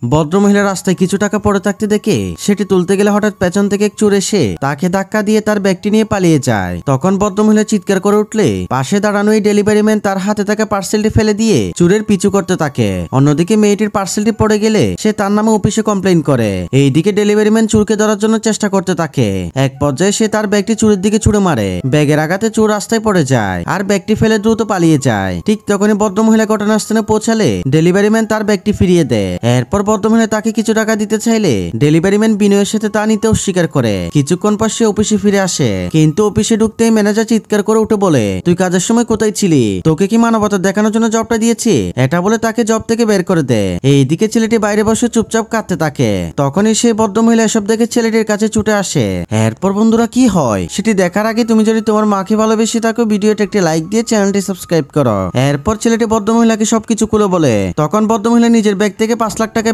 ভদ্রমহিলা রাস্তায় কিছু টাকা পড়ে থাকতে দেখে সেটি তুলতে গেলে হঠাৎ পেছন থেকে এক চোর এসে তাকে ধাক্কা দিয়ে তার ব্যাগটি নিয়ে পালিয়ে যায়। তখন ভদ্রমহিলা চিৎকার করে উঠলে পাশে দাঁড়ানো এই ডেলিভারি ম্যান তার হাতে থাকা পার্সেলটি ফেলে দিয়ে চোরের পিছু করতে থাকে। অন্যদিকে মেয়েটির পার্সেলটি পড়ে গেলে সে তার নামে অফিসে কমপ্লেইন করে। এইদিকে ডেলিভারি ম্যান চোরকে ধরার জন্য চেষ্টা করতে থাকে। এক পর্যায়ে সে তার ব্যাগটি চোরের দিকে ছুড়ে মারে। ব্যাগের আঘাতে চোর রাস্তায় পড়ে যায় আর ব্যাগটি ফেলে দ্রুত পালিয়ে যায়। ঠিক তখনই ভদ্রমহিলা ঘটনাস্থলে পৌঁছালে ডেলিভারি ম্যান তার ব্যাগটি ফিরিয়ে দেয়। এরপর ভদ্রমহিলা তাকে কিছু টাকা দিতে চাইলে ডেলিভারি ম্যান বিনয়ের সাথে তা নিতে অস্বীকার করে। কিছুক্ষণ পর সে অফিসে ফিরে আসে, কিন্তু অফিসে ঢুকতেই ম্যানেজার চিৎকার করে উঠে বলে, তুই কাজের সময় কোথায় ছিলি? তোকে কি মানবতা দেখানোর জন্য জবটা দিয়েছি? এটা বলে তাকে জব থেকে বের করে দেয়। এইদিকে ছেলেটি বাইরে বসে চুপচাপ কাঁদতে থাকে। তখনই সেই ভদ্রমহিলা এসব দেখে ছেলেটির কাছে ছুটে আসে। এরপর বন্ধুরা কি হয় সেটি দেখার আগে তুমি যদি তোমার মাকে ভালোবেসে থাকো ভিডিওটা একটি লাইক দিয়ে চ্যানেলটি সাবস্ক্রাইব করো। এরপর ছেলেটি ভদ্রমহিলাকে সবকিছু খুলে বলে। তখন ভদ্রমহিলা নিজের ব্যাগ থেকে 5 লাখ টাকা